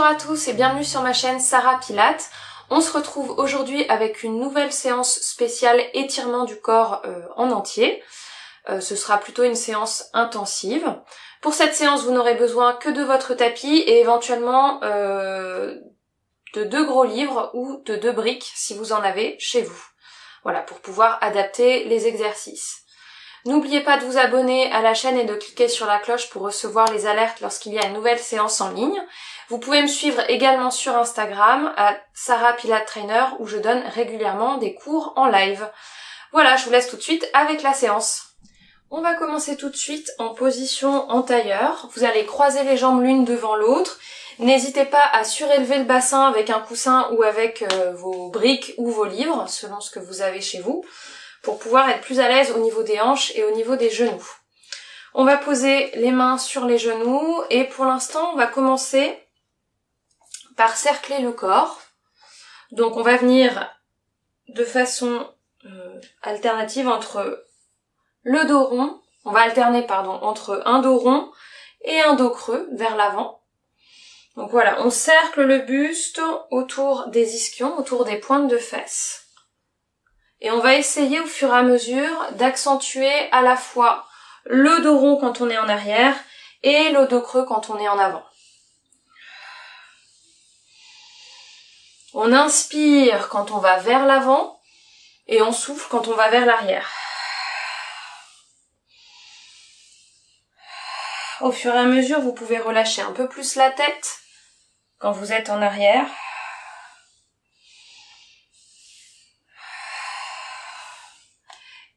Bonjour à tous et bienvenue sur ma chaîne Sarah Pilates. On se retrouve aujourd'hui avec une nouvelle séance spéciale étirement du corps en entier. Ce sera plutôt une séance intensive. Pour cette séance, vous n'aurez besoin que de votre tapis et éventuellement de 2 gros livres ou de 2 briques si vous en avez chez vous. Voilà, pour pouvoir adapter les exercices. N'oubliez pas de vous abonner à la chaîne et de cliquer sur la cloche pour recevoir les alertes lorsqu'il y a une nouvelle séance en ligne. Vous pouvez me suivre également sur Instagram à Sarah Pilates Trainer où je donne régulièrement des cours en live. Voilà, je vous laisse tout de suite avec la séance. On va commencer tout de suite en position en tailleur. Vous allez croiser les jambes l'une devant l'autre. N'hésitez pas à surélever le bassin avec un coussin ou avec vos briques ou vos livres, selon ce que vous avez chez vous, pour pouvoir être plus à l'aise au niveau des hanches et au niveau des genoux. On va poser les mains sur les genoux et pour l'instant on va commencer par cercler le corps. Donc on va venir de façon alternative entre le dos rond, on va alterner entre un dos rond et un dos creux vers l'avant. Donc voilà, on cercle le buste autour des ischions, autour des pointes de fesses. Et on va essayer au fur et à mesure d'accentuer à la fois le dos rond quand on est en arrière et le dos creux quand on est en avant. On inspire quand on va vers l'avant et on souffle quand on va vers l'arrière. Au fur et à mesure, vous pouvez relâcher un peu plus la tête quand vous êtes en arrière.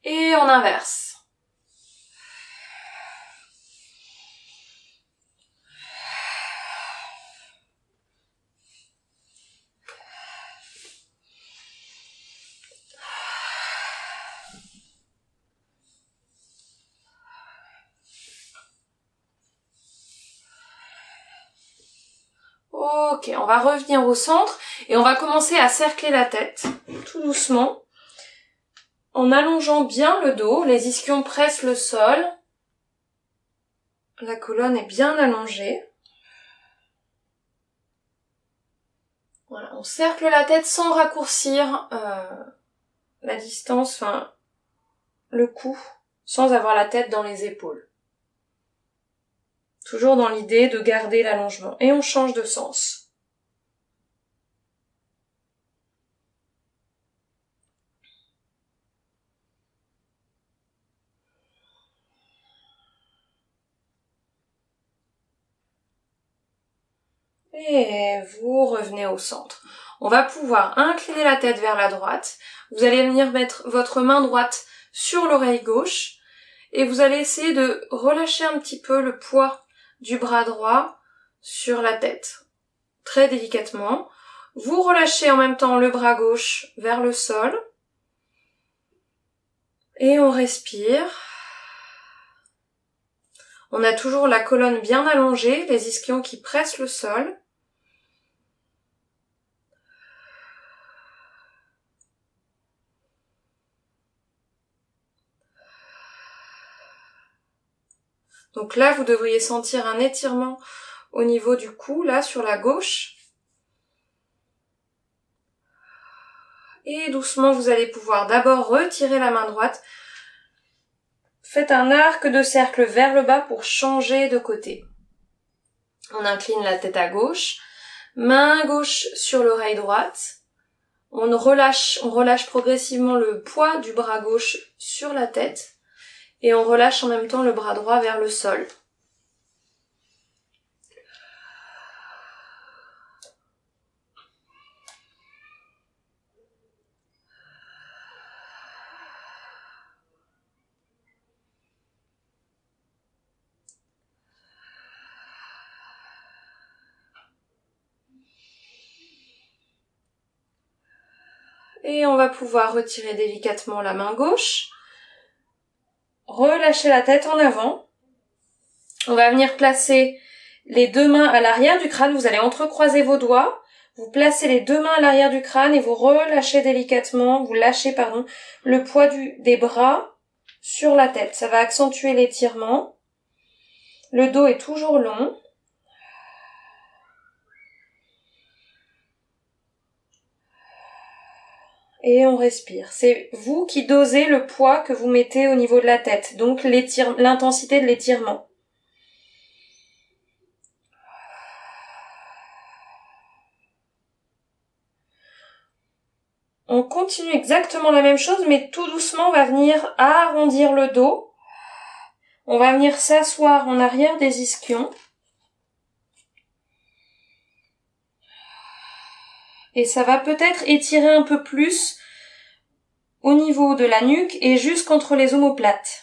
Et on inverse. Ok, on va revenir au centre et on va commencer à cercler la tête, tout doucement. En allongeant bien le dos, les ischions pressent le sol. La colonne est bien allongée. Voilà, on cercle la tête sans raccourcir la distance, le cou, sans avoir la tête dans les épaules. Toujours dans l'idée de garder l'allongement. Et on change de sens. Et vous revenez au centre. On va pouvoir incliner la tête vers la droite. Vous allez venir mettre votre main droite sur l'oreille gauche et vous allez essayer de relâcher un petit peu le poids du bras droit sur la tête. Très délicatement. Vous relâchez en même temps le bras gauche vers le sol. Et on respire. On a toujours la colonne bien allongée, les ischions qui pressent le sol. Donc là, vous devriez sentir un étirement au niveau du cou, là, sur la gauche. Et doucement, vous allez pouvoir d'abord retirer la main droite. Faites un arc de cercle vers le bas pour changer de côté. On incline la tête à gauche. Main gauche sur l'oreille droite. On relâche progressivement le poids du bras gauche sur la tête. Et on relâche en même temps le bras droit vers le sol. Et on va pouvoir retirer délicatement la main gauche. Relâchez la tête en avant. On va venir placer les 2 mains à l'arrière du crâne. Vous allez entrecroiser vos doigts. Vous placez les 2 mains à l'arrière du crâne et vous relâchez délicatement, le poids des bras sur la tête. Ça va accentuer l'étirement. Le dos est toujours long. Et on respire. C'est vous qui dosez le poids que vous mettez au niveau de la tête, donc l'intensité de l'étirement. On continue exactement la même chose, mais tout doucement, on va venir arrondir le dos. On va venir s'asseoir en arrière des ischions. Et ça va peut-être étirer un peu plus au niveau de la nuque et jusqu'entre les omoplates.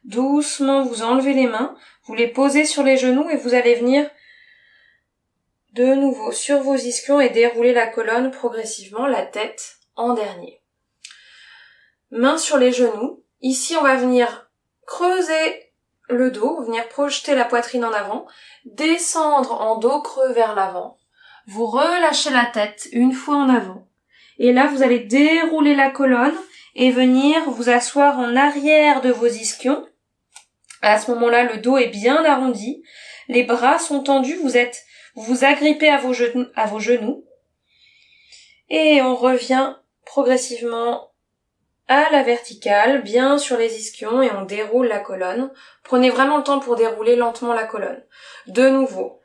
Doucement, vous enlevez les mains, vous les posez sur les genoux et vous allez venir de nouveau sur vos ischions et dérouler la colonne progressivement, la tête en dernier. Mains sur les genoux. Ici, on va venir creuser le dos, venir projeter la poitrine en avant, descendre en dos creux vers l'avant. Vous relâchez la tête une fois en avant. Et là, vous allez dérouler la colonne et venir vous asseoir en arrière de vos ischions. À ce moment-là, le dos est bien arrondi, les bras sont tendus, vous vous agrippez à vos genoux, et on revient progressivement à la verticale, bien sur les ischions, et on déroule la colonne. Prenez vraiment le temps pour dérouler lentement la colonne. De nouveau,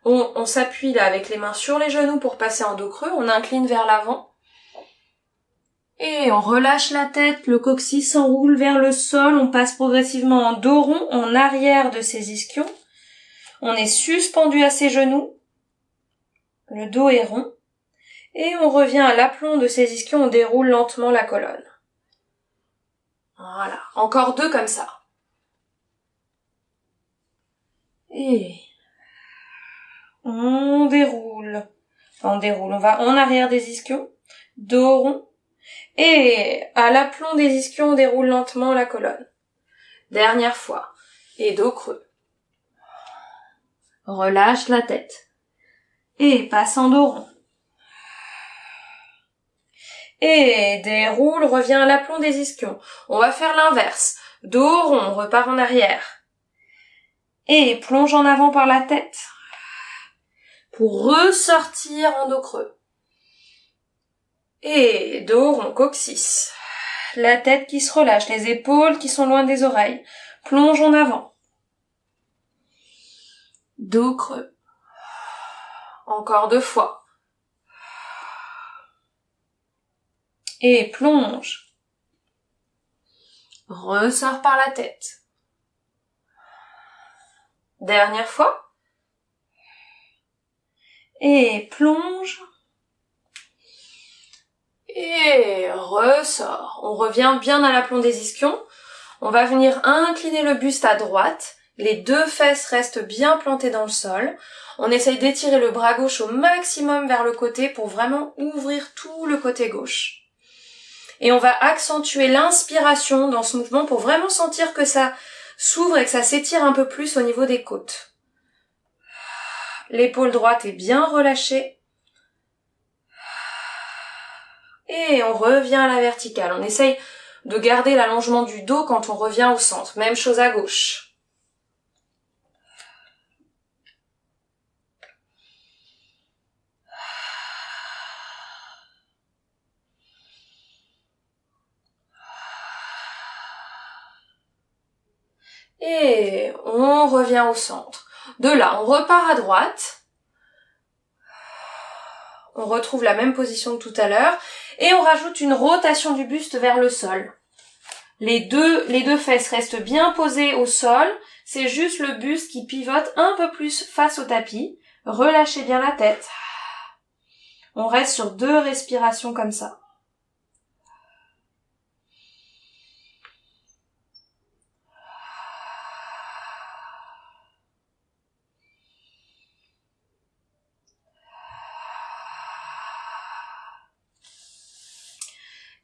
on s'appuie là avec les mains sur les genoux pour passer en dos creux, on incline vers l'avant, et on relâche la tête, le coccyx s'enroule vers le sol, on passe progressivement en dos rond, en arrière de ses ischions. On est suspendu à ses genoux, le dos est rond, et on revient à l'aplomb de ses ischions, on déroule lentement la colonne. Voilà, encore 2 comme ça. Et on déroule, on va en arrière des ischions, dos rond, et à l'aplomb des ischions, on déroule lentement la colonne. Dernière fois, et dos creux. Relâche la tête. Et passe en dos rond. Et déroule, revient à l'aplomb des ischions. On va faire l'inverse. Dos rond, on repart en arrière. Et plonge en avant par la tête. Pour ressortir en dos creux. Et dos rond, coccyx. La tête qui se relâche, les épaules qui sont loin des oreilles. Plonge en avant. Dos creux. Encore 2 fois. Et plonge. Ressort par la tête. Dernière fois. Et plonge. Et ressort. On revient bien à l'aplomb des ischions. On va venir incliner le buste à droite. Les 2 fesses restent bien plantées dans le sol. On essaye d'étirer le bras gauche au maximum vers le côté pour vraiment ouvrir tout le côté gauche. Et on va accentuer l'inspiration dans ce mouvement pour vraiment sentir que ça s'ouvre et que ça s'étire un peu plus au niveau des côtes. L'épaule droite est bien relâchée. Et on revient à la verticale. On essaye de garder l'allongement du dos quand on revient au centre. Même chose à gauche. Et on revient au centre. De là, on repart à droite. On retrouve la même position que tout à l'heure. Et on rajoute une rotation du buste vers le sol. Les deux fesses restent bien posées au sol. C'est juste le buste qui pivote un peu plus face au tapis. Relâchez bien la tête. On reste sur 2 respirations comme ça.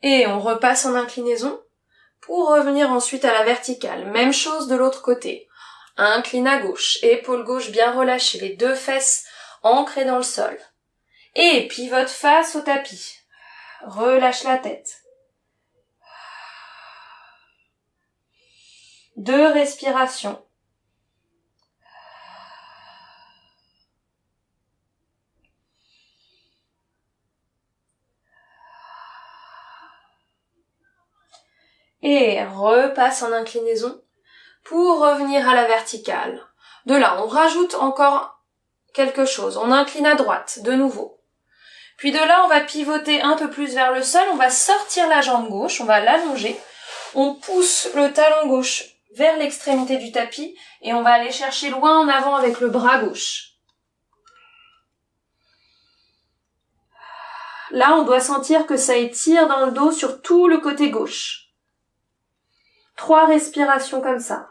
Et on repasse en inclinaison pour revenir ensuite à la verticale. Même chose de l'autre côté. Incline à gauche, épaule gauche bien relâchée, les deux fesses ancrées dans le sol. Et pivote face au tapis. Relâche la tête. 2 respirations. Et repasse en inclinaison pour revenir à la verticale. De là, on rajoute encore quelque chose. On incline à droite, de nouveau. Puis de là, on va pivoter un peu plus vers le sol. On va sortir la jambe gauche, on va l'allonger. On pousse le talon gauche vers l'extrémité du tapis et on va aller chercher loin en avant avec le bras gauche. Là, on doit sentir que ça étire dans le dos sur tout le côté gauche. 3 respirations comme ça.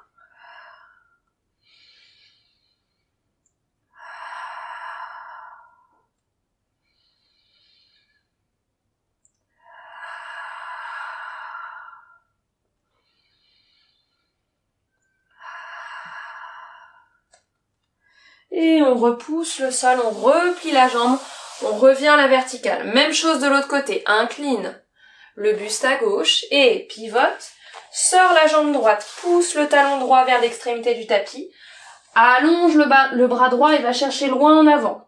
Et on repousse le sol, on replie la jambe, on revient à la verticale. Même chose de l'autre côté, incline le buste à gauche et pivote, sors la jambe droite, pousse le talon droit vers l'extrémité du tapis, allonge le bras droit et va chercher loin en avant.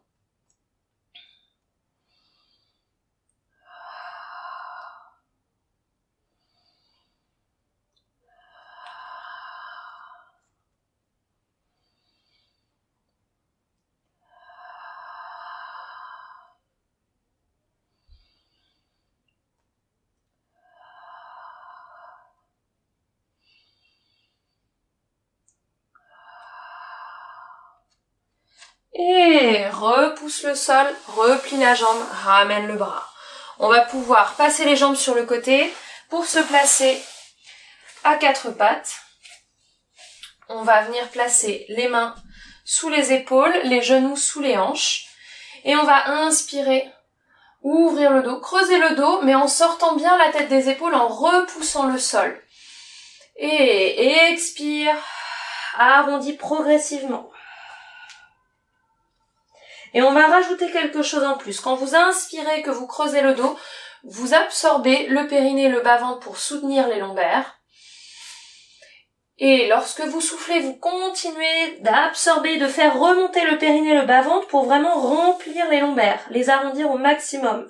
Et repousse le sol, replie la jambe, ramène le bras. On va pouvoir passer les jambes sur le côté pour se placer à 4 pattes. On va venir placer les mains sous les épaules, les genoux sous les hanches. Et on va inspirer, ouvrir le dos, creuser le dos, mais en sortant bien la tête des épaules, en repoussant le sol. Et expire, arrondis progressivement. Et on va rajouter quelque chose en plus. Quand vous inspirez, que vous creusez le dos, vous absorbez le périnée et le bas-ventre pour soutenir les lombaires. Et lorsque vous soufflez, vous continuez d'absorber, de faire remonter le périnée et le bas-ventre pour vraiment remplir les lombaires, les arrondir au maximum.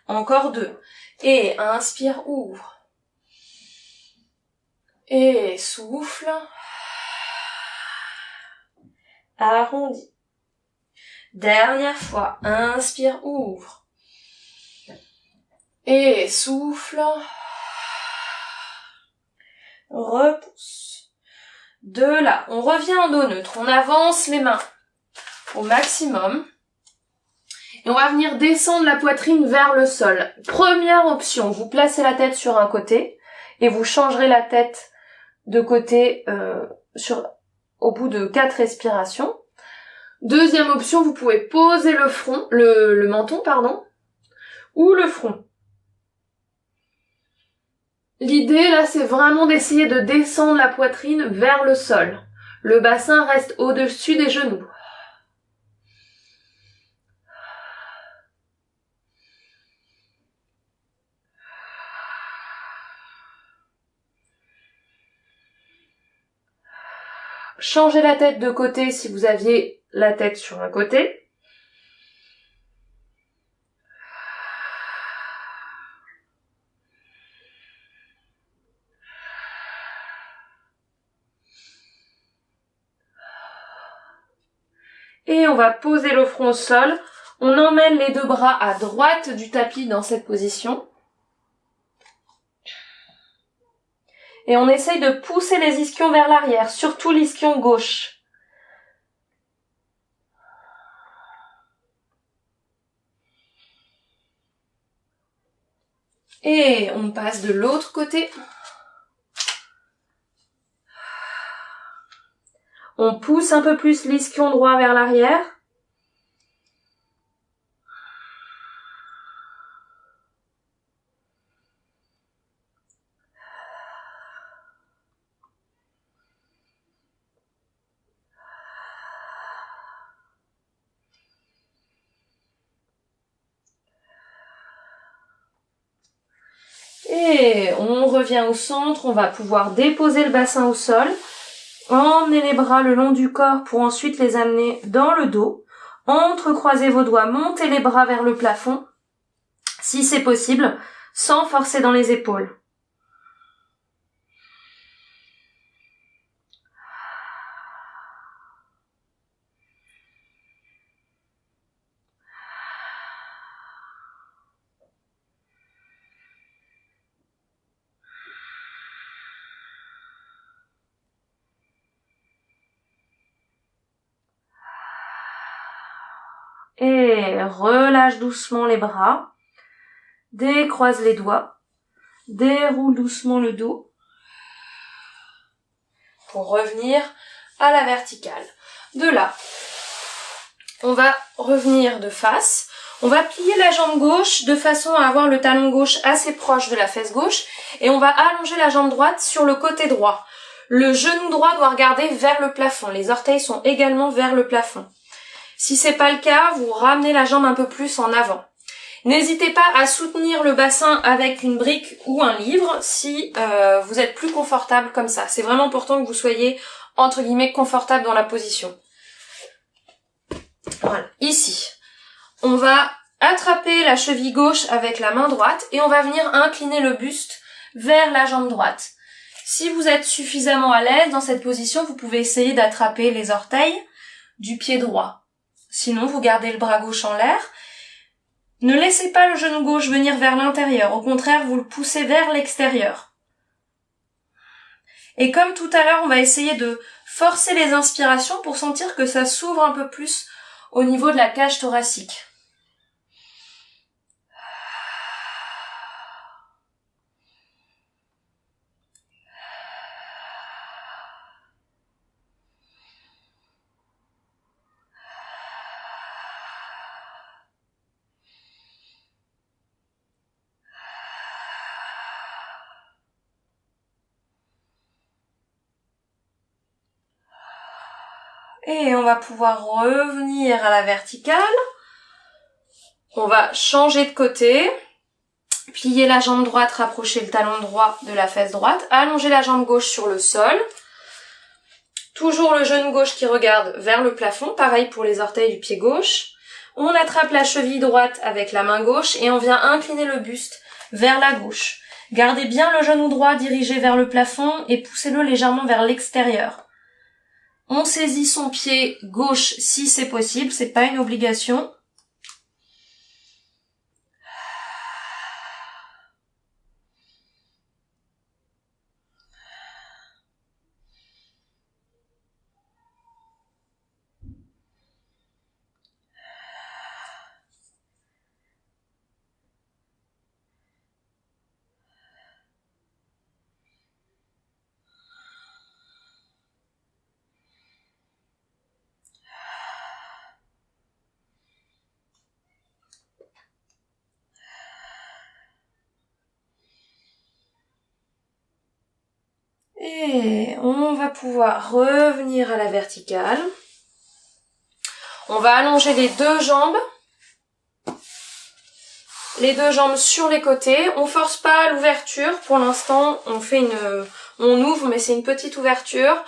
Encore 2. Et inspire, ouvre. Et souffle. Arrondis. Dernière fois, inspire, ouvre. Et souffle. Repousse. De là, on revient en dos neutre. On avance les mains au maximum. Et on va venir descendre la poitrine vers le sol. Première option, vous placez la tête sur un côté et vous changerez la tête de côté au bout de 4 respirations. Deuxième option, vous pouvez poser le front, le menton, pardon, ou le front. L'idée, là, c'est vraiment d'essayer de descendre la poitrine vers le sol. Le bassin reste au-dessus des genoux. Changez la tête de côté si vous aviez la tête sur un côté. Et on va poser le front au sol. On emmène les 2 bras à droite du tapis dans cette position. Et on essaye de pousser les ischions vers l'arrière, surtout l'ischion gauche. Et on passe de l'autre côté. On pousse un peu plus l'ischion droit vers l'arrière. Et on revient au centre, on va pouvoir déposer le bassin au sol, emmener les bras le long du corps pour ensuite les amener dans le dos. Entrecroisez vos doigts, montez les bras vers le plafond, si c'est possible, sans forcer dans les épaules. Et relâche doucement les bras, décroise les doigts, déroule doucement le dos pour revenir à la verticale. De là, on va revenir de face. On va plier la jambe gauche de façon à avoir le talon gauche assez proche de la fesse gauche et on va allonger la jambe droite sur le côté droit. Le genou droit doit regarder vers le plafond. Les orteils sont également vers le plafond. Si c'est pas le cas, vous ramenez la jambe un peu plus en avant. N'hésitez pas à soutenir le bassin avec une brique ou un livre si vous êtes plus confortable comme ça. C'est vraiment important que vous soyez entre guillemets confortable dans la position. Voilà, ici. On va attraper la cheville gauche avec la main droite et on va venir incliner le buste vers la jambe droite. Si vous êtes suffisamment à l'aise dans cette position, vous pouvez essayer d'attraper les orteils du pied droit. Sinon, vous gardez le bras gauche en l'air. Ne laissez pas le genou gauche venir vers l'intérieur. Au contraire, vous le poussez vers l'extérieur. Et comme tout à l'heure, on va essayer de forcer les inspirations pour sentir que ça s'ouvre un peu plus au niveau de la cage thoracique. Et on va pouvoir revenir à la verticale. On va changer de côté. Plier la jambe droite, rapprocher le talon droit de la fesse droite. Allonger la jambe gauche sur le sol. Toujours le genou gauche qui regarde vers le plafond. Pareil pour les orteils du pied gauche. On attrape la cheville droite avec la main gauche et on vient incliner le buste vers la gauche. Gardez bien le genou droit dirigé vers le plafond et poussez-le légèrement vers l'extérieur. On saisit son pied gauche si c'est possible, c'est pas une obligation. Et on va pouvoir revenir à la verticale. On va allonger les deux jambes. Les deux jambes sur les côtés. On force pas l'ouverture. Pour l'instant, on ouvre, mais c'est une petite ouverture.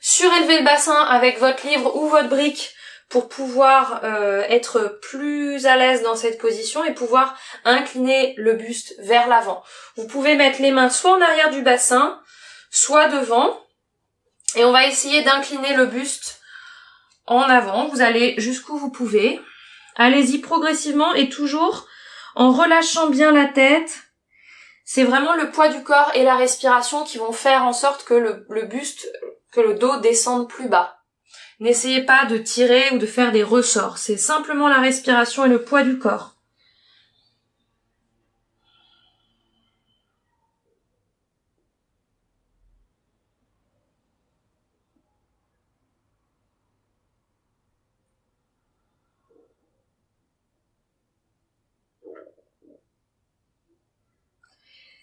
Surélevez le bassin avec votre livre ou votre brique pour pouvoir être plus à l'aise dans cette position et pouvoir incliner le buste vers l'avant. Vous pouvez mettre les mains soit en arrière du bassin, soit devant, et on va essayer d'incliner le buste en avant. Vous allez jusqu'où vous pouvez. Allez-y progressivement et toujours en relâchant bien la tête. C'est vraiment le poids du corps et la respiration qui vont faire en sorte que le buste, que le dos descende plus bas. N'essayez pas de tirer ou de faire des ressorts. C'est simplement la respiration et le poids du corps.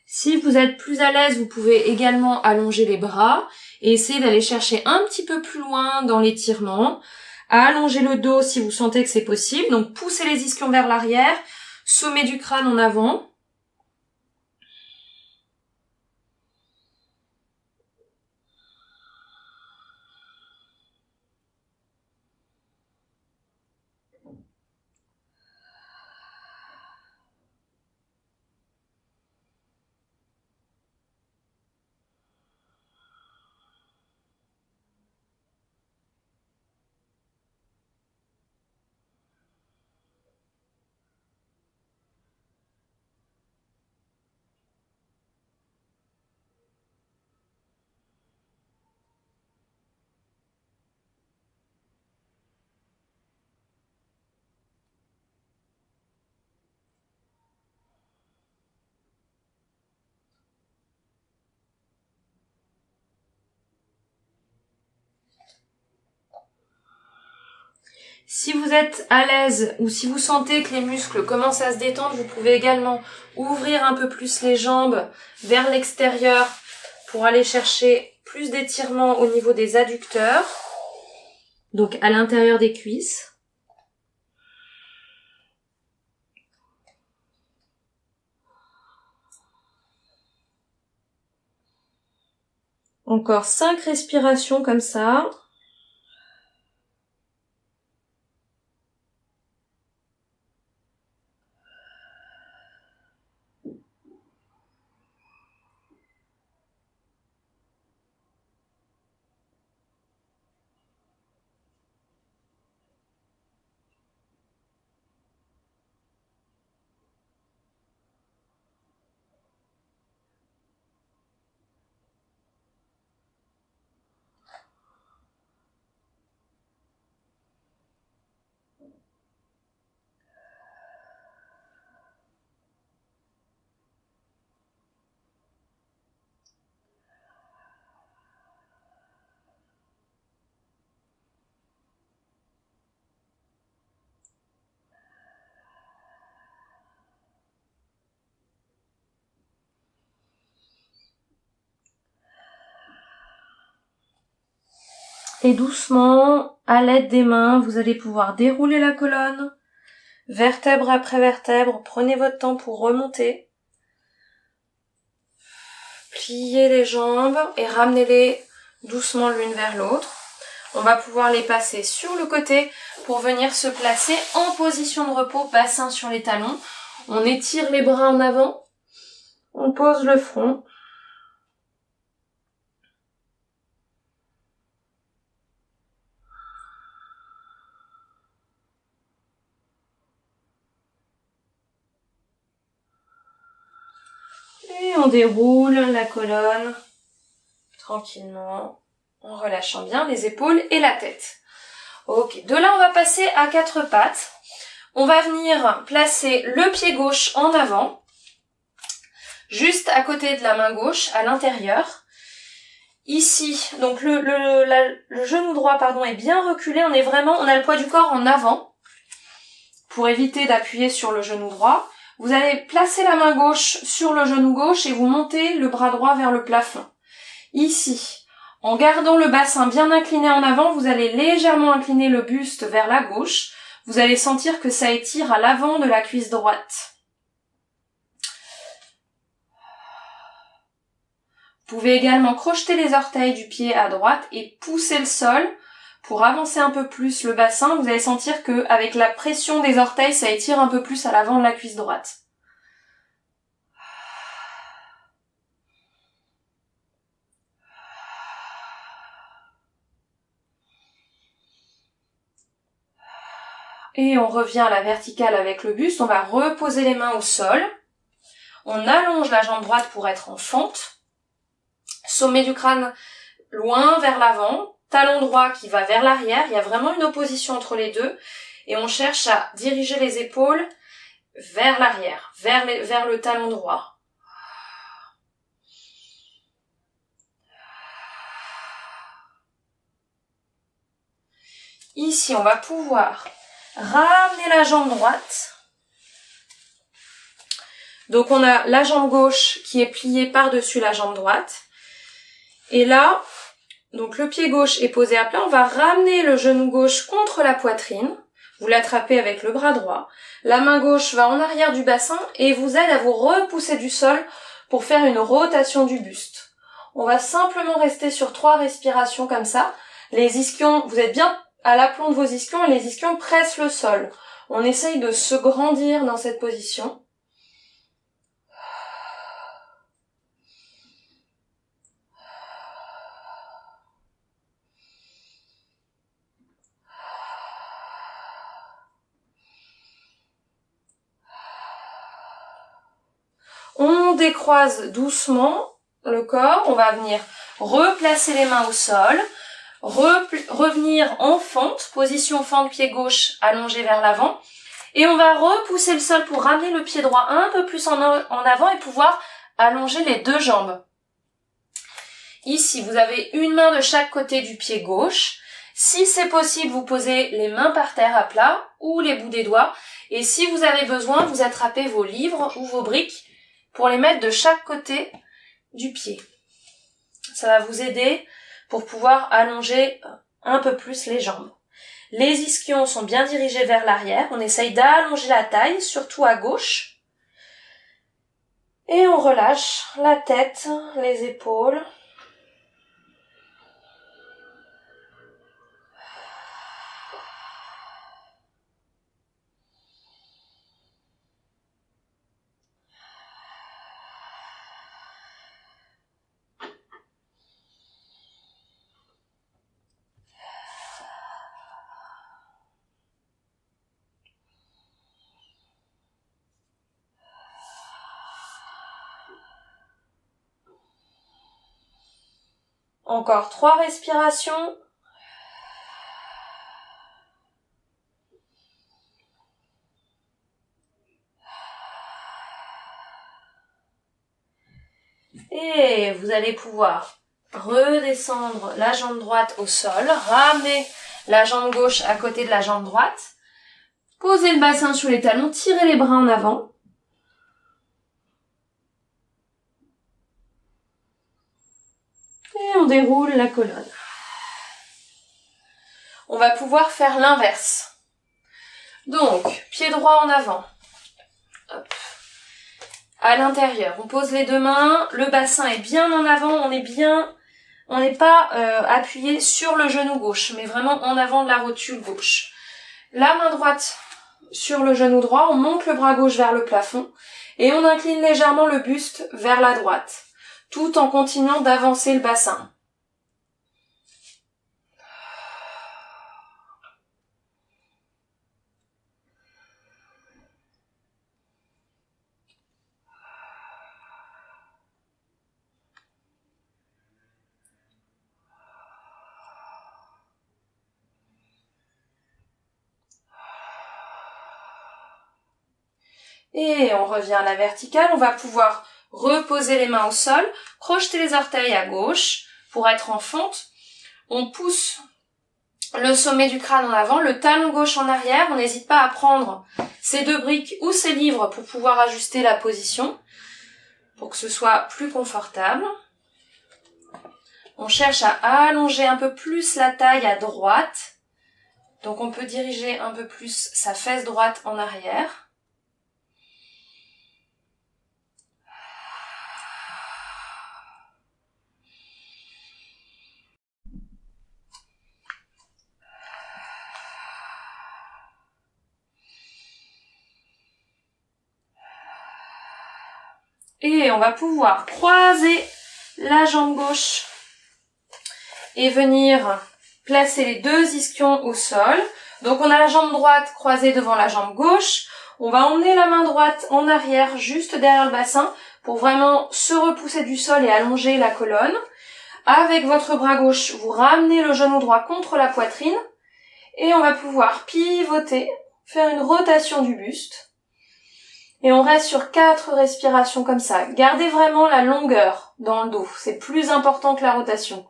Si vous êtes plus à l'aise, vous pouvez également allonger les bras et essayer d'aller chercher un petit peu plus loin dans l'étirement. Allonger le dos si vous sentez que c'est possible. Donc poussez les ischions vers l'arrière, sommet du crâne en avant. Si vous êtes à l'aise ou si vous sentez que les muscles commencent à se détendre, vous pouvez également ouvrir un peu plus les jambes vers l'extérieur pour aller chercher plus d'étirement au niveau des adducteurs, donc à l'intérieur des cuisses. Encore 5 respirations comme ça. Et doucement, à l'aide des mains, vous allez pouvoir dérouler la colonne, vertèbre après vertèbre. Prenez votre temps pour remonter. Pliez les jambes et ramenez-les doucement l'une vers l'autre. On va pouvoir les passer sur le côté pour venir se placer en position de repos, bassin sur les talons. On étire les bras en avant, on pose le front. Et on déroule la colonne tranquillement, en relâchant bien les épaules et la tête. Ok, de là on va passer à 4 pattes. On va venir placer le pied gauche en avant, juste à côté de la main gauche, à l'intérieur. Ici, donc le genou droit est bien reculé, on a le poids du corps en avant, pour éviter d'appuyer sur le genou droit. Vous allez placer la main gauche sur le genou gauche et vous montez le bras droit vers le plafond. Ici, en gardant le bassin bien incliné en avant, vous allez légèrement incliner le buste vers la gauche. Vous allez sentir que ça étire à l'avant de la cuisse droite. Vous pouvez également crocheter les orteils du pied à droite et pousser le sol pour avancer un peu plus le bassin. Vous allez sentir que avec la pression des orteils, ça étire un peu plus à l'avant de la cuisse droite. Et on revient à la verticale avec le buste. On va reposer les mains au sol. On allonge la jambe droite pour être en fente. Sommet du crâne loin vers l'avant. Talon droit qui va vers l'arrière. Il y a vraiment une opposition entre les deux. Et on cherche à diriger les épaules vers l'arrière, vers le talon droit. Ici, on va pouvoir ramener la jambe droite. Donc on a la jambe gauche qui est pliée par-dessus la jambe droite. Et là, donc le pied gauche est posé à plat. On va ramener le genou gauche contre la poitrine. Vous l'attrapez avec le bras droit. La main gauche va en arrière du bassin et vous aide à vous repousser du sol pour faire une rotation du buste. On va simplement rester sur 3 respirations comme ça. Les ischions, vous êtes bien à l'aplomb de vos ischions et les ischions pressent le sol. On essaye de se grandir dans cette position. On décroise doucement le corps, on va venir replacer les mains au sol, revenir en fente, position fente pied gauche allongé vers l'avant, et on va repousser le sol pour ramener le pied droit un peu plus en avant et pouvoir allonger les 2 jambes. Ici, vous avez une main de chaque côté du pied gauche. Si c'est possible, vous posez les mains par terre à plat ou les bouts des doigts. Et si vous avez besoin, vous attrapez vos livres ou vos briques pour les mettre de chaque côté du pied. Ça va vous aider pour pouvoir allonger un peu plus les jambes. Les ischions sont bien dirigés vers l'arrière. On essaye d'allonger la taille, surtout à gauche. Et on relâche la tête, les épaules. Encore 3 respirations. Et vous allez pouvoir redescendre la jambe droite au sol, ramener la jambe gauche à côté de la jambe droite, poser le bassin sur les talons, tirer les bras en avant. Et on déroule la colonne. On va pouvoir faire l'inverse. Donc, pied droit en avant. Hop. À l'intérieur, on pose les 2 mains, le bassin est bien en avant, on n'est pas appuyé sur le genou gauche, mais vraiment en avant de la rotule gauche. La main droite sur le genou droit, on monte le bras gauche vers le plafond et on incline légèrement le buste vers la droite, tout en continuant d'avancer le bassin. Et on revient à la verticale, on va pouvoir reposer les mains au sol, crocheter les orteils à gauche pour être en fente. On pousse le sommet du crâne en avant, le talon gauche en arrière. On n'hésite pas à prendre ces 2 briques ou ces livres pour pouvoir ajuster la position, pour que ce soit plus confortable. On cherche à allonger un peu plus la taille à droite. Donc on peut diriger un peu plus sa fesse droite en arrière. Et on va pouvoir croiser la jambe gauche et venir placer les 2 ischions au sol. Donc on a la jambe droite croisée devant la jambe gauche. On va emmener la main droite en arrière, juste derrière le bassin, pour vraiment se repousser du sol et allonger la colonne. Avec votre bras gauche, vous ramenez le genou droit contre la poitrine. Et on va pouvoir pivoter, faire une rotation du buste. Et on reste sur 4 respirations comme ça. Gardez vraiment la longueur dans le dos. C'est plus important que la rotation.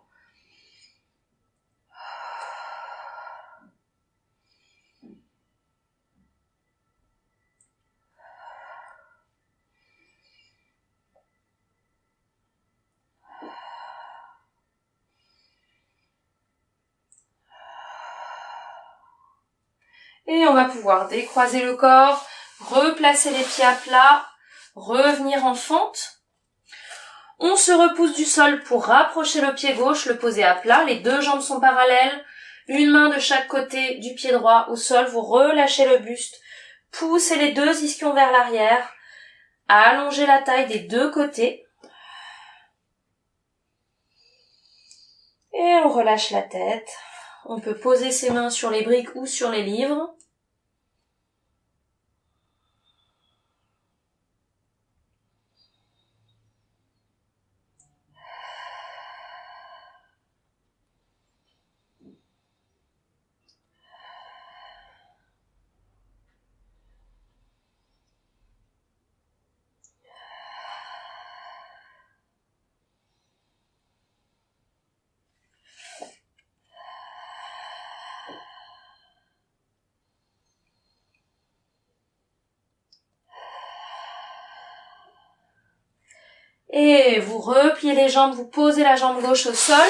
Et on va pouvoir décroiser le corps, replacer les pieds à plat, revenir en fente. On se repousse du sol pour rapprocher le pied gauche, le poser à plat. Les 2 jambes sont parallèles. Une main de chaque côté du pied droit au sol. Vous relâchez le buste. Poussez les 2 ischions vers l'arrière. Allongez la taille des 2 côtés. Et on relâche la tête. On peut poser ses mains sur les briques ou sur les livres. Et vous repliez les jambes, vous posez la jambe gauche au sol.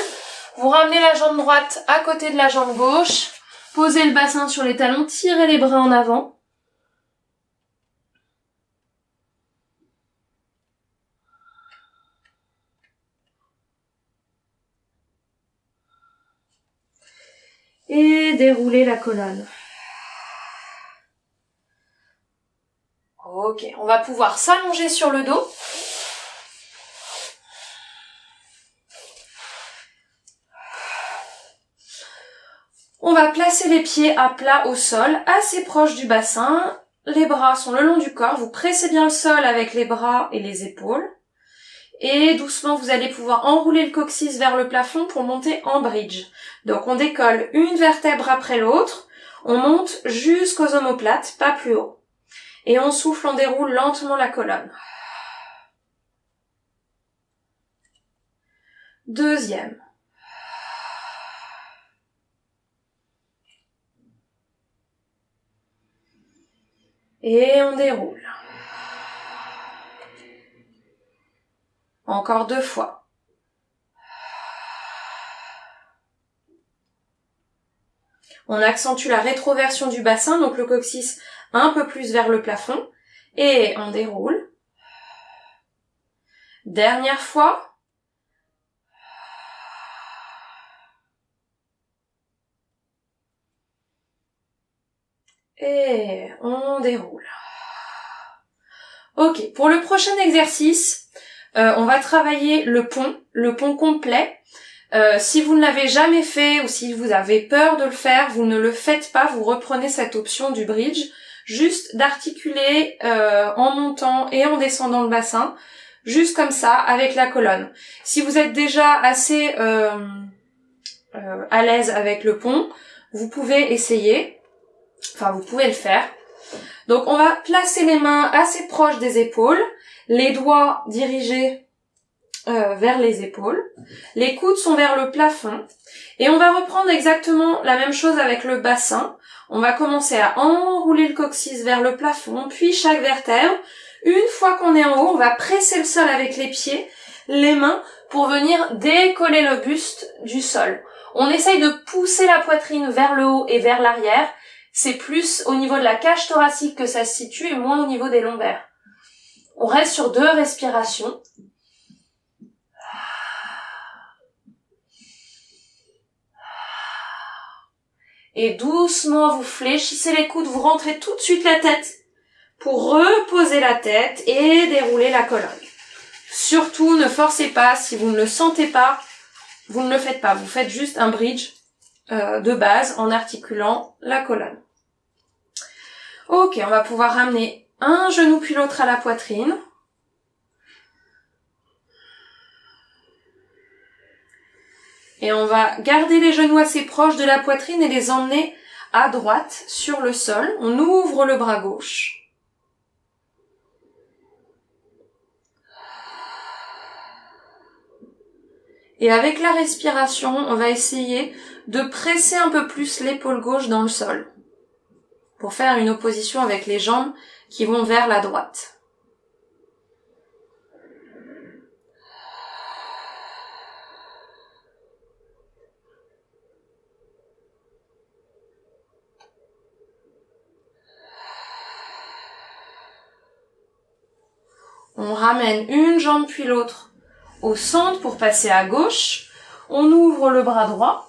Vous ramenez la jambe droite à côté de la jambe gauche. Posez le bassin sur les talons, tirez les bras en avant. Et déroulez la colonne. Ok, on va pouvoir s'allonger sur le dos. On va placer les pieds à plat au sol, assez proche du bassin. Les bras sont le long du corps. Vous pressez bien le sol avec les bras et les épaules. Et doucement, vous allez pouvoir enrouler le coccyx vers le plafond pour monter en bridge. Donc on décolle une vertèbre après l'autre. On monte jusqu'aux omoplates, pas plus haut. Et on souffle, on déroule lentement la colonne. Deuxième. Et on déroule. Encore 2 fois. On accentue la rétroversion du bassin, donc le coccyx un peu plus vers le plafond. Et on déroule. Dernière fois. Et on déroule. Ok, pour le prochain exercice, on va travailler le pont complet. Si vous ne l'avez jamais fait ou si vous avez peur de le faire, vous ne le faites pas, vous reprenez cette option du bridge, juste d'articuler en montant et en descendant le bassin, juste comme ça, avec la colonne. Si vous êtes déjà assez à l'aise avec le pont, vous pouvez essayer, enfin vous pouvez le faire. Donc on va placer les mains assez proches des épaules, les doigts dirigés vers les épaules, les coudes sont vers le plafond, et on va reprendre exactement la même chose avec le bassin. On va commencer à enrouler le coccyx vers le plafond, puis chaque vertèbre. Une fois qu'on est en haut, on va presser le sol avec les pieds, les mains, pour venir décoller le buste du sol. On essaye de pousser la poitrine vers le haut et vers l'arrière. C'est plus au niveau de la cage thoracique que ça se situe et moins au niveau des lombaires. On reste sur 2 respirations. Et doucement, vous fléchissez les coudes, vous rentrez tout de suite la tête pour reposer la tête et dérouler la colonne. Surtout, ne forcez pas, si vous ne le sentez pas, vous ne le faites pas. Vous faites juste un bridge de base en articulant la colonne. Ok, on va pouvoir ramener un genou puis l'autre à la poitrine. Et on va garder les genoux assez proches de la poitrine et les emmener à droite sur le sol. On ouvre le bras gauche. Et avec la respiration, on va essayer de presser un peu plus l'épaule gauche dans le sol pour faire une opposition avec les jambes qui vont vers la droite. On ramène une jambe puis l'autre au centre pour passer à gauche. On ouvre le bras droit.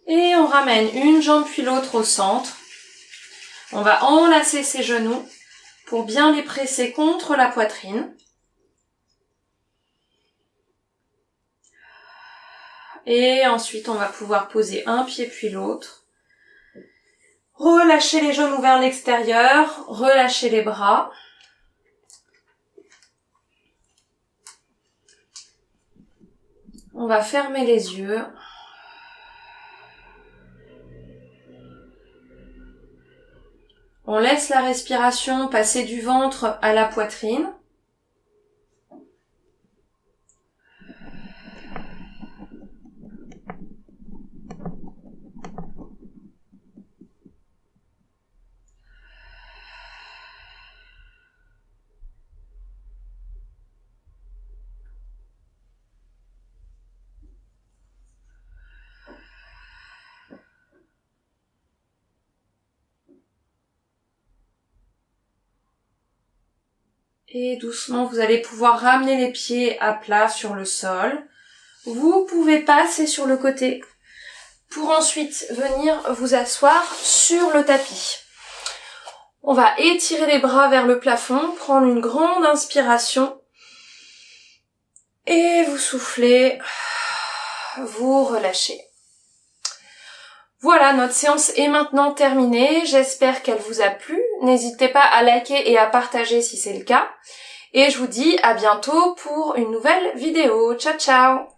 Et on ramène une jambe puis l'autre au centre. On va enlacer ses genoux pour bien les presser contre la poitrine. Et ensuite, on va pouvoir poser un pied puis l'autre. Relâchez les genoux vers l'extérieur, relâchez les bras. On va fermer les yeux. On laisse la respiration passer du ventre à la poitrine. Et doucement, vous allez pouvoir ramener les pieds à plat sur le sol. Vous pouvez passer sur le côté pour ensuite venir vous asseoir sur le tapis. On va étirer les bras vers le plafond, prendre une grande inspiration et vous soufflez, vous relâchez. Voilà, notre séance est maintenant terminée. J'espère qu'elle vous a plu. N'hésitez pas à liker et à partager si c'est le cas. Et je vous dis à bientôt pour une nouvelle vidéo. Ciao, ciao!